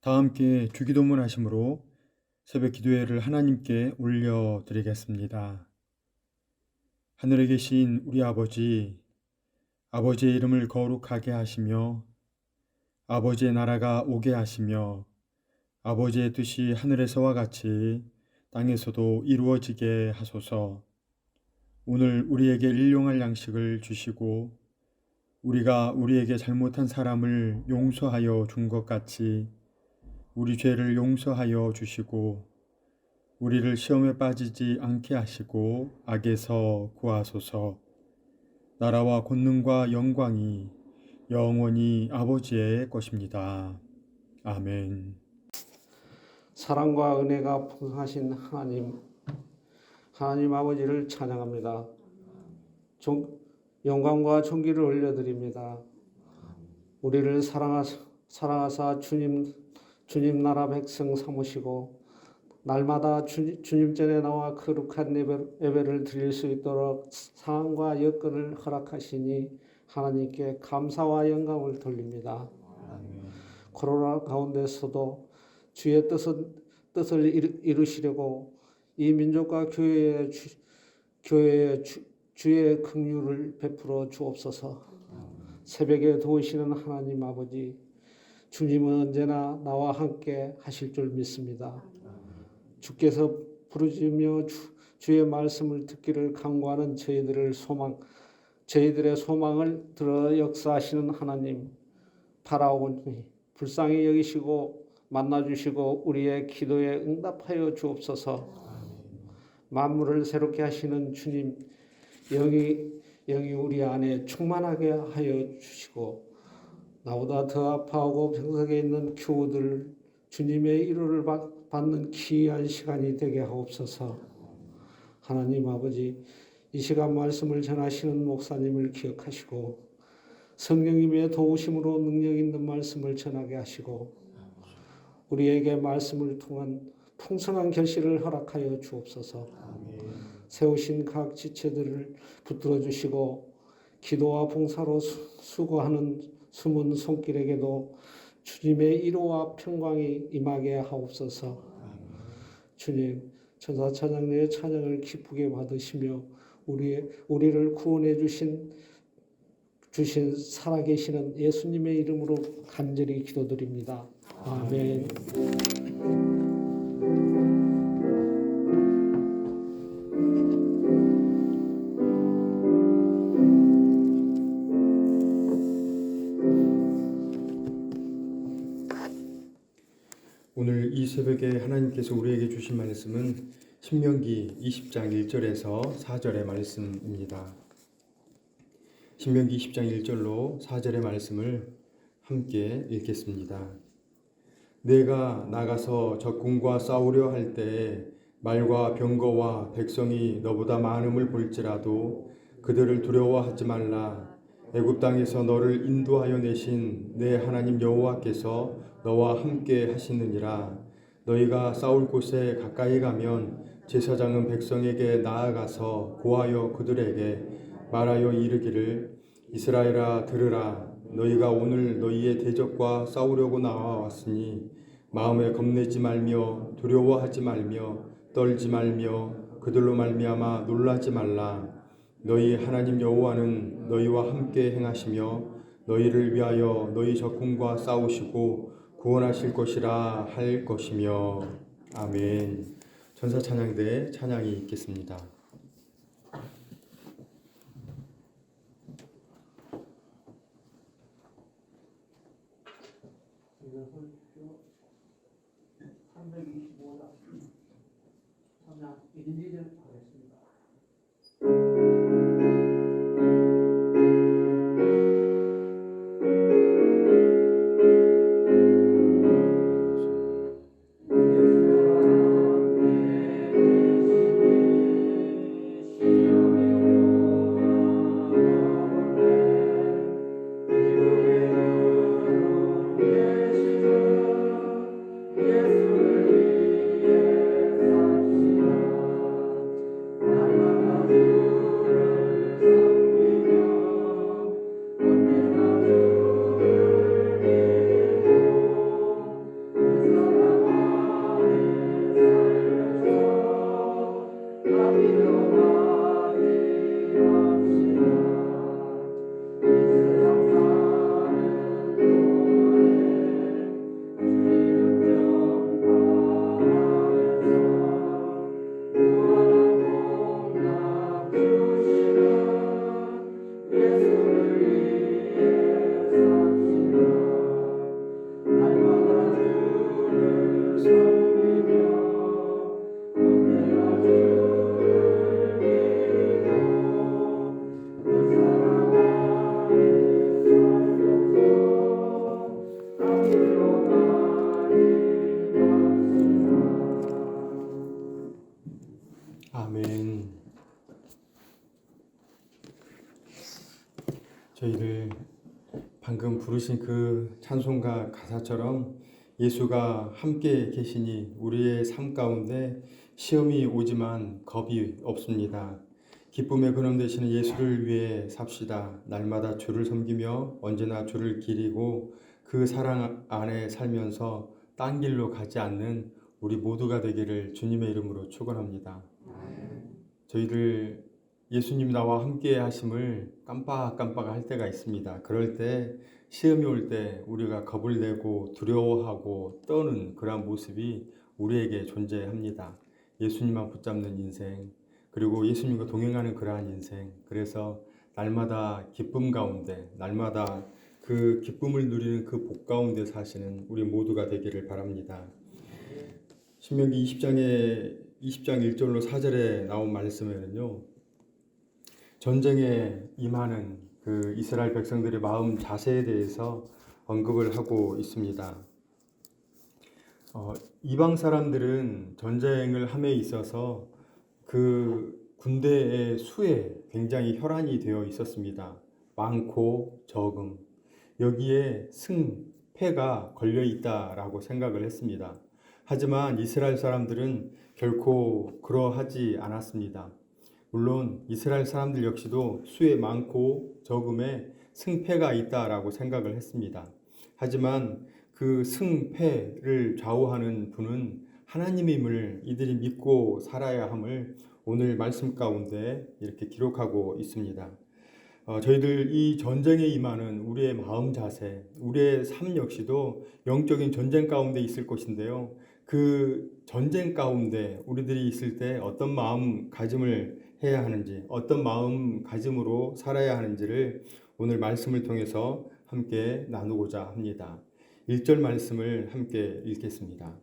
다 함께 주기도문 하심으로 새벽 기도회를 하나님께 올려드리겠습니다. 하늘에 계신 우리 아버지, 아버지의 이름을 거룩하게 하시며 아버지의 나라가 오게 하시며 아버지의 뜻이 하늘에서와 같이 땅에서도 이루어지게 하소서. 오늘 우리에게 일용할 양식을 주시고 우리가 우리에게 잘못한 사람을 용서하여 준 것 같이 우리 죄를 용서하여 주시고 우리를 시험에 빠지지 않게 하시고 악에서 구하소서. 나라와 권능과 영광이 영원히 아버지의 것입니다. 아멘. 사랑과 은혜가 풍성하신 하나님 아버지를 찬양합니다. 영광과 존귀를 올려드립니다. 우리를 사랑하사 주님 나라 백성 삼으시고 날마다 주님 전에 나와 거룩한 예배를 드릴 수 있도록 상황과 여건을 허락하시니 하나님께 감사와 영광을 돌립니다. 코로나 가운데서도 주의 뜻을 이루시려고 이 민족과 교회에 주의 긍휼을 베풀어 주옵소서. 새벽에 도우시는 하나님 아버지, 주님은 언제나 나와 함께 하실 줄 믿습니다. 주께서 부르짖으며 주의 말씀을 듣기를 간구하는 저희들의 소망을 들어 역사하시는 하나님, 바라오니 불쌍히 여기시고 만나주시고 우리의 기도에 응답하여 주옵소서. 만물을 새롭게 하시는 주님, 영이 우리 안에 충만하게 하여 주시고 나보다 더 아파하고 병석에 있는 교우들 주님의 위로를 받는 귀한 시간이 되게 하옵소서. 하나님 아버지, 이 시간 말씀을 전하시는 목사님을 기억하시고 성령님의 도우심으로 능력 있는 말씀을 전하게 하시고 우리에게 말씀을 통한 풍성한 결실을 허락하여 주옵소서. 세우신 각 지체들을 붙들어 주시고 기도와 봉사로 수고하는 숨은 손길에게도 주님의 위로와 평강이 임하게 하옵소서. 주님, 천사 찬양의 찬양을 기쁘게 받으시며 우리를 구원해 주신 살아계시는 예수님의 이름으로 간절히 기도드립니다. 아멘. 오늘 이 새벽에 하나님께서 우리에게 주신 말씀은 신명기 20장 1절에서 4절의 말씀입니다. 신명기 20장 1절로 4절의 말씀을 함께 읽겠습니다. 내가 나가서 적군과 싸우려 할 때에 말과 병거와 백성이 너보다 많음을 볼지라도 그들을 두려워하지 말라. 애굽 땅에서 너를 인도하여 내신 내 하나님 여호와께서 너와 함께 하시느니라. 너희가 싸울 곳에 가까이 가면 제사장은 백성에게 나아가서 고하여 그들에게 말하여 이르기를 이스라엘아 들으라. 너희가 오늘 너희의 대적과 싸우려고 나와왔으니 마음에 겁내지 말며 두려워하지 말며 떨지 말며 그들로 말미암아 놀라지 말라. 너희 하나님 여호와는 너희와 함께 행하시며 너희를 위하여 너희 적군과 싸우시고 구원하실 것이라 할 것이며. 아멘. 전사 찬양대 찬양이 있겠습니다. 부르신 그 찬송가 가사처럼 예수가 함께 계시니 우리의 삶 가운데 시험이 오지만 겁이 없습니다. 기쁨의 근원 되시는 예수를 위해 삽시다. 날마다 주를 섬기며 언제나 주를 기리고 그 사랑 안에 살면서 딴 길로 가지 않는 우리 모두가 되기를 주님의 이름으로 축원합니다. 저희들 예수님 나와 함께 하심을 깜빡깜빡 할 때가 있습니다. 그럴 때 시험이 올 때 우리가 겁을 내고 두려워하고 떠는 그러한 모습이 우리에게 존재합니다. 예수님만 붙잡는 인생, 그리고 예수님과 동행하는 그러한 인생, 그래서 날마다 기쁨 가운데, 날마다 그 기쁨을 누리는 그 복 가운데 사시는 우리 모두가 되기를 바랍니다. 신명기 20장 1절로 4절에 나온 말씀에는요, 전쟁에 임하는 그 이스라엘 백성들의 마음 자세에 대해서 언급을 하고 있습니다. 이방 사람들은 전쟁을 함에 있어서 그 군대의 수에 굉장히 혈안이 되어 있었습니다. 많고 적음, 여기에 승패가 걸려 있다라고 생각을 했습니다. 하지만 이스라엘 사람들은 결코 그러하지 않았습니다. 물론 이스라엘 사람들 역시도 수에 많고 적음에 승패가 있다라고 생각을 했습니다. 하지만 그 승패를 좌우하는 분은 하나님임을 이들이 믿고 살아야 함을 오늘 말씀 가운데 이렇게 기록하고 있습니다. 저희들 이 전쟁에 임하는 우리의 마음 자세, 우리의 삶 역시도 영적인 전쟁 가운데 있을 것인데요. 그 전쟁 가운데 우리들이 있을 때 어떤 마음가짐을 해야 하는지, 어떤 마음가짐으로 살아야 하는지를 오늘 말씀을 통해서 함께 나누고자 합니다. 1절 말씀을 함께 읽겠습니다.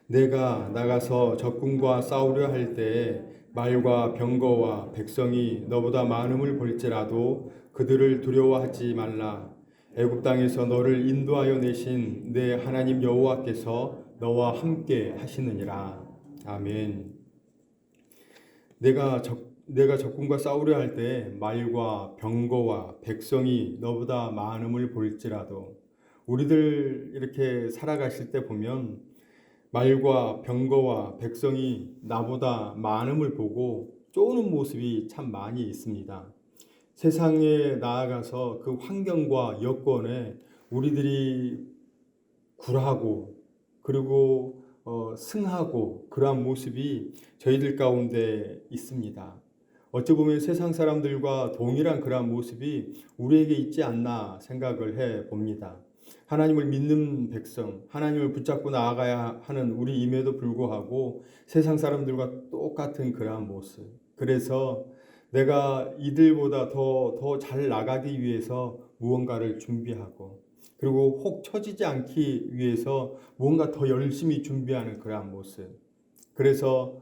내가 나가서 적군과 싸우려 할 때에 말과 병거와 백성이 너보다 많음을 볼지라도 그들을 두려워하지 말라. 애굽 땅에서 너를 인도하여 내신 내 하나님 여호와께서 너와 함께 하시느니라. 아멘. 내가 적군과 싸우려 할 때 말과 병거와 백성이 너보다 많음을 볼지라도, 우리들 이렇게 살아가실 때 보면 말과 병거와 백성이 나보다 많음을 보고 쪼는 모습이 참 많이 있습니다. 세상에 나아가서 그 환경과 여건에 우리들이 굴하고 그리고 승하고 그러한 모습이 저희들 가운데 있습니다. 어찌 보면 세상 사람들과 동일한 그러한 모습이 우리에게 있지 않나 생각을 해 봅니다. 하나님을 믿는 백성, 하나님을 붙잡고 나아가야 하는 우리임에도 불구하고 세상 사람들과 똑같은 그러한 모습. 그래서 내가 이들보다 더 잘 나가기 위해서 무언가를 준비하고, 그리고 혹 처지지 않기 위해서 무언가 더 열심히 준비하는 그러한 모습. 그래서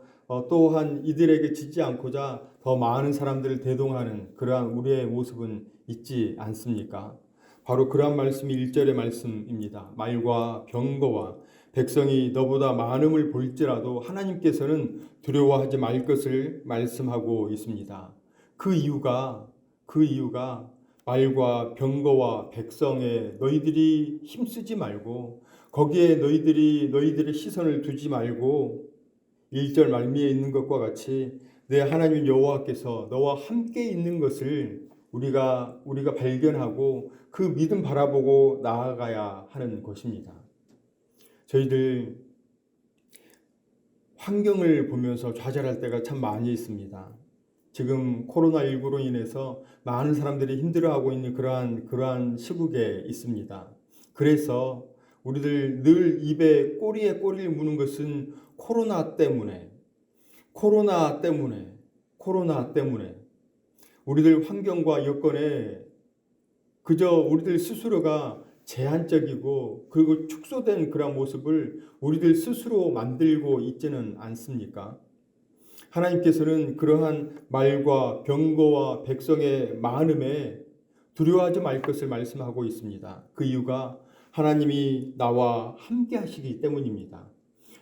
또한 이들에게 지지 않고자 더 많은 사람들을 대동하는 그러한 우리의 모습은 있지 않습니까? 바로 그러한 말씀이 1절의 말씀입니다. 말과 병거와 백성이 너보다 많음을 볼지라도 하나님께서는 두려워하지 말 것을 말씀하고 있습니다. 그 이유가 말과 병거와 백성에 너희들이 힘쓰지 말고, 거기에 너희들의 시선을 두지 말고 1절 말미에 있는 것과 같이 내 하나님 여호와께서 너와 함께 있는 것을 우리가 발견하고 그 믿음 바라보고 나아가야 하는 것입니다. 저희들 환경을 보면서 좌절할 때가 참 많이 있습니다. 지금 코로나19로 인해서 많은 사람들이 힘들어하고 있는 그러한 시국에 있습니다. 그래서 우리들 늘 입에 꼬리에 꼬리를 무는 것은 코로나 때문에 우리들 환경과 여건에 그저 우리들 스스로가 제한적이고 그리고 축소된 그런 모습을 우리들 스스로 만들고 있지는 않습니까? 하나님께서는 그러한 말과 병거와 백성의 많음에 두려워하지 말 것을 말씀하고 있습니다. 그 이유가 하나님이 나와 함께 하시기 때문입니다.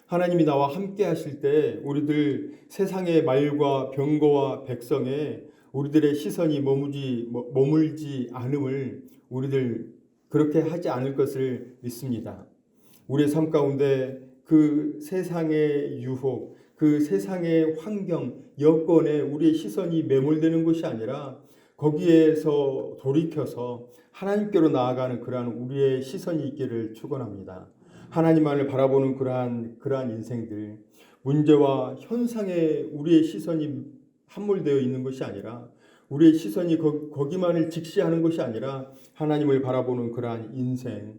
하나님이 나와 함께 하실 때 우리들 세상의 말과 병거와 백성에 우리들의 시선이 머물지 않음을 우리들 그렇게 하지 않을 것을 믿습니다. 우리의 삶 가운데 그 세상의 유혹, 그 세상의 환경, 여건에 우리의 시선이 매몰되는 것이 아니라 거기에서 돌이켜서 하나님께로 나아가는 그러한 우리의 시선이 있기를 축원합니다. 하나님만을 바라보는 그러한 인생들, 문제와 현상에 우리의 시선이 함몰되어 있는 것이 아니라 우리의 시선이 거기만을 직시하는 것이 아니라 하나님을 바라보는 그러한 인생.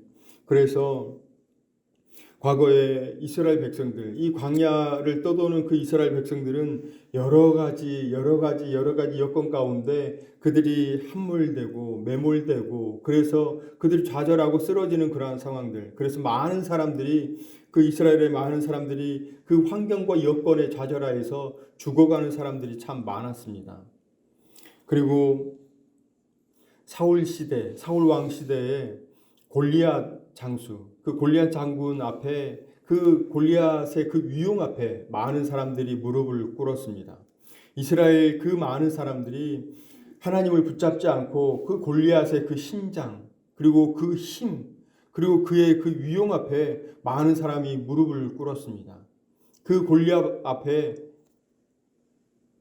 그래서 과거에 이스라엘 백성들, 이 광야를 떠도는 그 이스라엘 백성들은 여러 가지 여건 가운데 그들이 함몰되고 매몰되고 그래서 그들이 좌절하고 쓰러지는 그러한 상황들. 그래서 많은 사람들이 그 이스라엘의 많은 사람들이 그 환경과 여건에 좌절하여서 죽어가는 사람들이 참 많았습니다. 그리고 사울 왕 시대에 골리앗 장수, 그 골리앗 장군 앞에 그 골리앗의 그 위용 앞에 많은 사람들이 무릎을 꿇었습니다. 이스라엘 그 많은 사람들이 하나님을 붙잡지 않고 그 골리앗의 그 신장 그리고 그 힘 그리고 그의 그 위용 앞에 많은 사람이 무릎을 꿇었습니다. 그 골리앗 앞에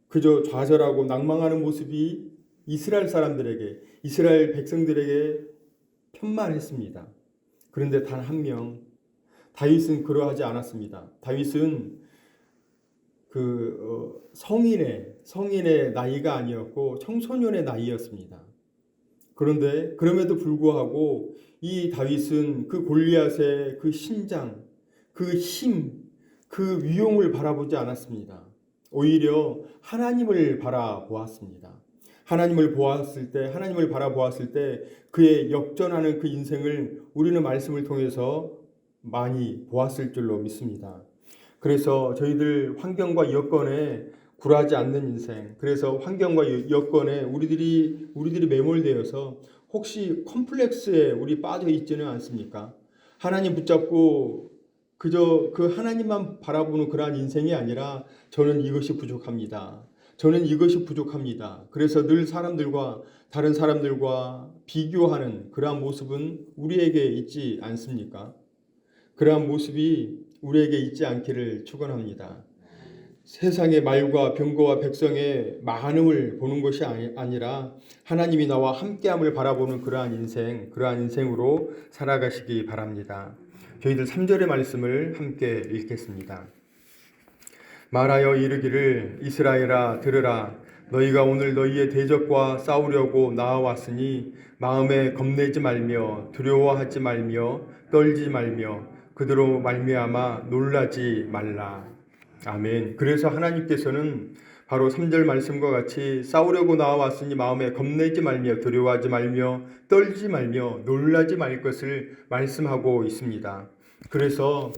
그저 좌절하고 낭망하는 모습이 이스라엘 사람들에게 이스라엘 백성들에게 편만했습니다. 그런데 단 한 명 다윗은 그러하지 않았습니다. 다윗은 성인의 나이가 아니었고 청소년의 나이였습니다. 그런데 그럼에도 불구하고 이 다윗은 그 골리앗의 그 신장, 그 힘, 그 위용을 바라보지 않았습니다. 오히려 하나님을 바라보았습니다. 하나님을 바라보았을 때 그의 역전하는 그 인생을 우리는 말씀을 통해서 많이 보았을 줄로 믿습니다. 그래서 저희들 환경과 여건에 굴하지 않는 인생, 그래서 환경과 여건에 우리들이 매몰되어서 혹시 컴플렉스에 우리 빠져 있지는 않습니까? 하나님 붙잡고 그저 그 하나님만 바라보는 그러한 인생이 아니라 저는 이것이 부족합니다. 그래서 늘 다른 사람들과 비교하는 그러한 모습은 우리에게 있지 않습니까? 그러한 모습이 우리에게 있지 않기를 축원합니다. 세상의 말과 병거와 백성의 많음을 보는 것이 아니라 하나님이 나와 함께함을 바라보는 그러한 인생으로 살아가시기 바랍니다. 저희들 3절의 말씀을 함께 읽겠습니다. 말하여 이르기를 이스라엘아 들으라 너희가 오늘 너희의 대적과 싸우려고 나아왔으니 마음에 겁내지 말며 두려워하지 말며 떨지 말며 그대로 말미암아 놀라지 말라. 아멘. 그래서 하나님께서는 바로 3절 말씀과 같이 싸우려고 나아왔으니 마음에 겁내지 말며 두려워하지 말며 떨지 말며 놀라지 말 것을 말씀하고 있습니다. 그래서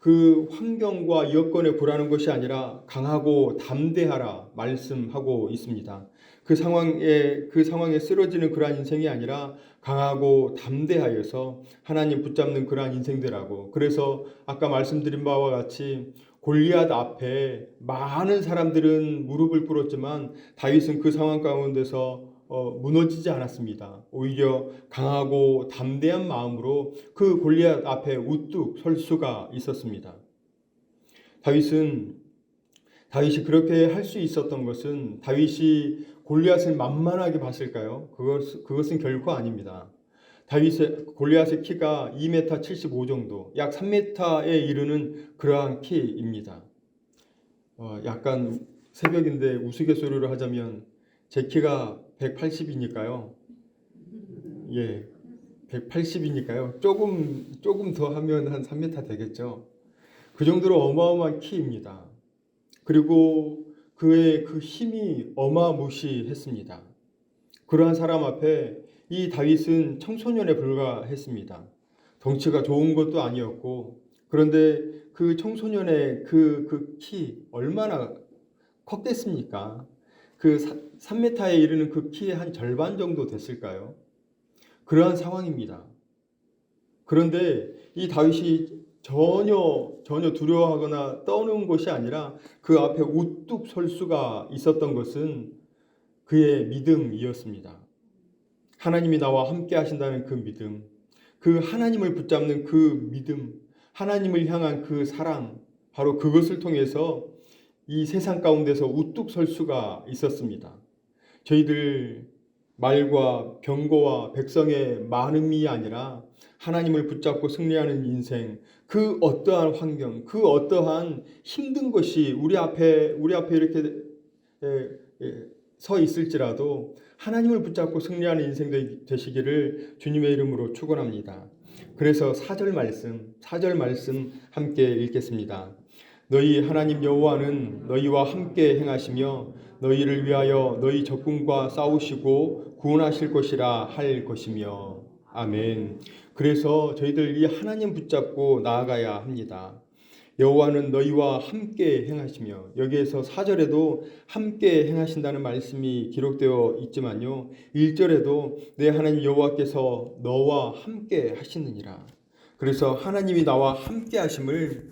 그 환경과 여건에 굴하는 것이 아니라 강하고 담대하라 말씀하고 있습니다. 그 상황에 쓰러지는 그러한 인생이 아니라 강하고 담대하여서 하나님 붙잡는 그러한 인생들하고 그래서 아까 말씀드린 바와 같이 골리앗 앞에 많은 사람들은 무릎을 꿇었지만 다윗은 그 상황 가운데서 무너지지 않았습니다. 오히려 강하고 담대한 마음으로 그 골리앗 앞에 우뚝 설 수가 있었습니다. 다윗이 그렇게 할 수 있었던 것은 다윗이 골리앗을 만만하게 봤을까요? 그것은 결코 아닙니다. 골리앗의 키가 2m 75 정도, 약 3m에 이르는 그러한 키입니다. 약간 새벽인데 우스갯소리로 하자면 제 키가 180이니까요. 예, 180이니까요. 조금 더 하면 한 3m 되겠죠. 그 정도로 어마어마한 키입니다. 그리고 그의 그 힘이 어마무시했습니다. 그러한 사람 앞에 이 다윗은 청소년에 불과했습니다. 덩치가 좋은 것도 아니었고 그런데 그 청소년의 그 키 얼마나 컸겠습니까? 그 3m에 이르는 그 키의 한 절반 정도 됐을까요? 그러한 상황입니다. 그런데 이 다윗이 전혀 두려워하거나 떠는 것이 아니라 그 앞에 우뚝 설 수가 있었던 것은 그의 믿음이었습니다. 하나님이 나와 함께 하신다는 그 믿음, 그 하나님을 붙잡는 그 믿음, 하나님을 향한 그 사랑, 바로 그것을 통해서 이 세상 가운데서 우뚝 설 수가 있었습니다. 저희들 말과 병거와 백성의 많음이 아니라 하나님을 붙잡고 승리하는 인생, 그 어떠한 환경, 그 어떠한 힘든 것이 우리 앞에 이렇게 서 있을지라도 하나님을 붙잡고 승리하는 인생 되시기를 주님의 이름으로 축원합니다. 그래서 4절 말씀 함께 읽겠습니다. 너희 하나님 여호와는 너희와 함께 행하시며 너희를 위하여 너희 적군과 싸우시고 구원하실 것이라 할 것이며. 아멘. 그래서 저희들 이 하나님 붙잡고 나아가야 합니다. 여호와는 너희와 함께 행하시며, 여기에서 4절에도 함께 행하신다는 말씀이 기록되어 있지만요, 1절에도 내 하나님 여호와께서 너와 함께 하시느니라. 그래서 하나님이 나와 함께 하심을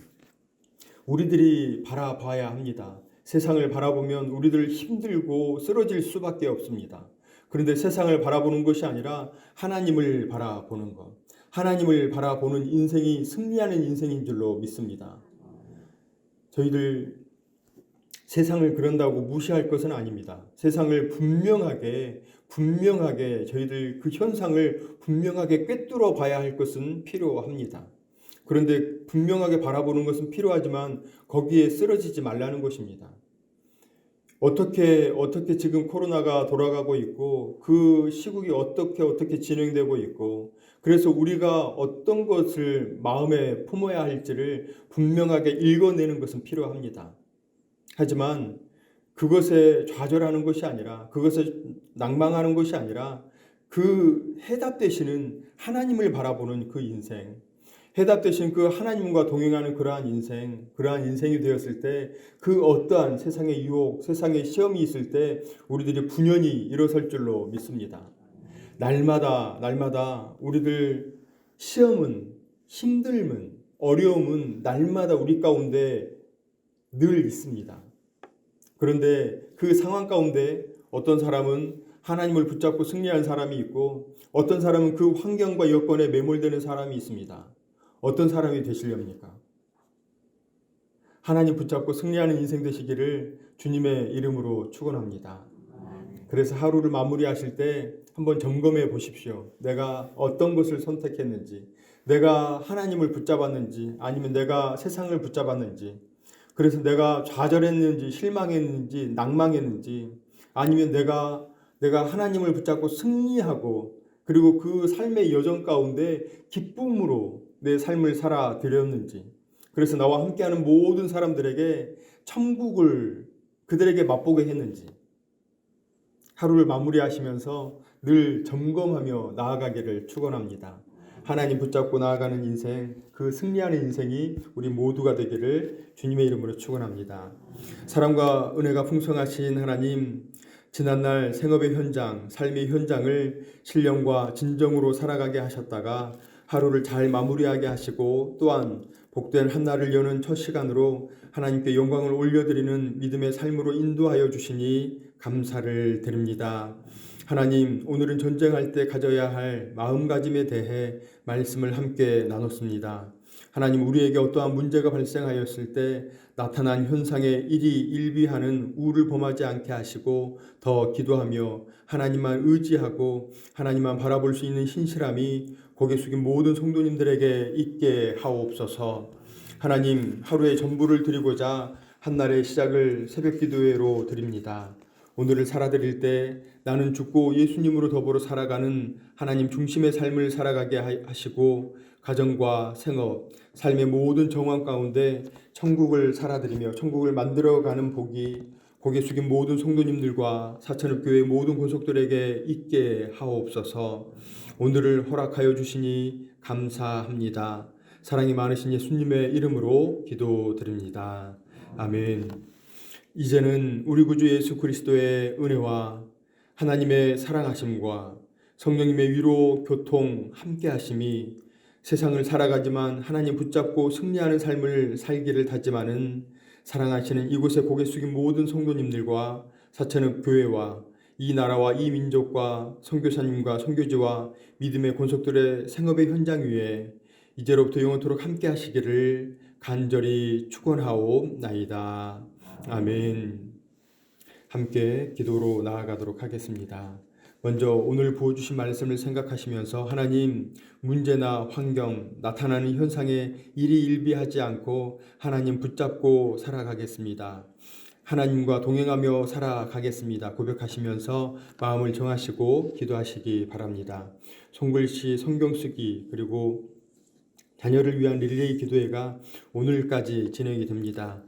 우리들이 바라봐야 합니다. 세상을 바라보면 우리들 힘들고 쓰러질 수밖에 없습니다. 그런데 세상을 바라보는 것이 아니라 하나님을 바라보는 것, 하나님을 바라보는 인생이 승리하는 인생인 줄로 믿습니다. 저희들 세상을 그런다고 무시할 것은 아닙니다. 세상을 분명하게 저희들 그 현상을 분명하게 꿰뚫어 봐야 할 것은 필요합니다. 그런데 분명하게 바라보는 것은 필요하지만 거기에 쓰러지지 말라는 것입니다. 어떻게 지금 코로나가 돌아가고 있고 그 시국이 어떻게 진행되고 있고, 그래서 우리가 어떤 것을 마음에 품어야 할지를 분명하게 읽어내는 것은 필요합니다. 하지만 그것에 좌절하는 것이 아니라, 그것에 낭망하는 것이 아니라 그 해답 되시는 하나님을 바라보는 그 인생, 해답 되신 그 하나님과 동행하는 그러한 인생이 되었을 때, 그 어떠한 세상의 유혹, 세상의 시험이 있을 때 우리들이 분연히 일어설 줄로 믿습니다. 날마다 우리들 시험은, 힘듦은, 어려움은 날마다 우리 가운데 늘 있습니다. 그런데 그 상황 가운데 어떤 사람은 하나님을 붙잡고 승리한 사람이 있고, 어떤 사람은 그 환경과 여건에 매몰되는 사람이 있습니다. 어떤 사람이 되시렵니까? 하나님 붙잡고 승리하는 인생 되시기를 주님의 이름으로 축원합니다. 그래서 하루를 마무리하실 때 한번 점검해 보십시오. 내가 어떤 것을 선택했는지, 내가 하나님을 붙잡았는지, 아니면 내가 세상을 붙잡았는지, 그래서 내가 좌절했는지, 실망했는지, 낭망했는지, 아니면 내가 하나님을 붙잡고 승리하고, 그리고 그 삶의 여정 가운데 기쁨으로 내 삶을 살아드렸는지, 그래서 나와 함께하는 모든 사람들에게 천국을 그들에게 맛보게 했는지, 하루를 마무리하시면서 늘 점검하며 나아가기를 축원합니다. 하나님 붙잡고 나아가는 인생, 그 승리하는 인생이 우리 모두가 되기를 주님의 이름으로 축원합니다. 사랑과 은혜가 풍성하신 하나님, 지난날 생업의 현장, 삶의 현장을 신령과 진정으로 살아가게 하셨다가 하루를 잘 마무리하게 하시고, 또한 복된 한날을 여는 첫 시간으로 하나님께 영광을 올려드리는 믿음의 삶으로 인도하여 주시니 감사를 드립니다. 하나님, 오늘은 전쟁할 때 가져야 할 마음가짐에 대해 말씀을 함께 나눴습니다. 하나님, 우리에게 어떠한 문제가 발생하였을 때 나타난 현상에 일비하는 우를 범하지 않게 하시고, 더 기도하며 하나님만 의지하고 하나님만 바라볼 수 있는 신실함이 고개 숙인 모든 성도님들에게 있게 하옵소서. 하나님, 하루의 전부를 드리고자 한날의 시작을 새벽 기도회로 드립니다. 오늘을 살아드릴 때 나는 죽고 예수님으로 더불어 살아가는 하나님 중심의 삶을 살아가게 하시고, 가정과 생업, 삶의 모든 정황 가운데 천국을 살아드리며 천국을 만들어가는 복이 고개 숙인 모든 성도님들과 사천읍교회 모든 권속들에게 있게 하옵소서. 오늘을 허락하여 주시니 감사합니다. 사랑이 많으신 예수님의 이름으로 기도드립니다. 아멘. 이제는 우리 구주 예수 그리스도의 은혜와 하나님의 사랑하심과 성령님의 위로, 교통, 함께하심이 세상을 살아가지만 하나님 붙잡고 승리하는 삶을 살기를 다짐하는 사랑하시는 이곳에 고개 숙인 모든 성도님들과 사천읍 교회와 이 나라와 이 민족과 선교사님과 선교지와 믿음의 권속들의 생업의 현장 위에 이제로부터 영원토록 함께 하시기를 간절히 축원하옵나이다. 아멘. 함께 기도로 나아가도록 하겠습니다. 먼저 오늘 부어주신 말씀을 생각하시면서 하나님, 문제나 환경, 나타나는 현상에 일희일비하지 않고 하나님 붙잡고 살아가겠습니다. 하나님과 동행하며 살아가겠습니다. 고백하시면서 마음을 정하시고 기도하시기 바랍니다. 송글씨 성경쓰기 그리고 자녀를 위한 릴레이 기도회가 오늘까지 진행이 됩니다.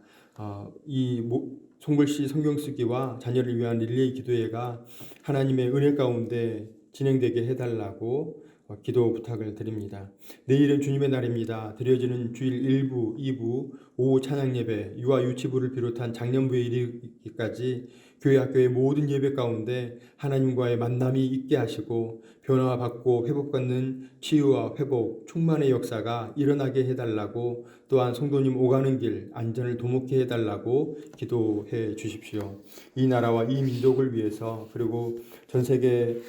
송글씨 성경쓰기와 자녀를 위한 릴레이 기도회가 하나님의 은혜 가운데 진행되게 해달라고 기도 부탁을 드립니다. 내일은 주님의 날입니다. 드려지는 주일 1부, 2부, 오후 찬양 예배, 유아 유치부를 비롯한 작년부에 이르기까지 교회 학교의 모든 예배 가운데 하나님과의 만남이 있게 하시고 변화받고 회복받는 치유와 회복, 충만의 역사가 일어나게 해달라고 또한 성도님 오가는 길 안전을 도모케 해달라고 기도해 주십시오. 이 나라와 이 민족을 위해서 그리고 전 세계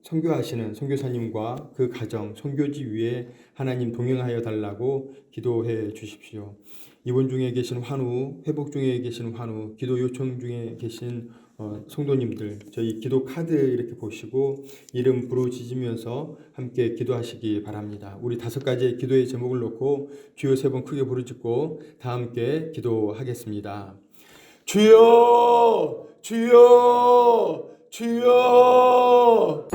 선교하시는 선교사님과 그 가정, 선교지 위에 하나님 동행하여 달라고 기도해 주십시오. 입원 중에 계신 환우, 회복 중에 계신 환우, 기도 요청 중에 계신 성도님들 저희 기도 카드 이렇게 보시고 이름 부르짖으면서 함께 기도하시기 바랍니다. 우리 5가지의 기도의 제목을 놓고 주여 3번 크게 부르짖고 다 함께 기도하겠습니다. 주여 주여 주여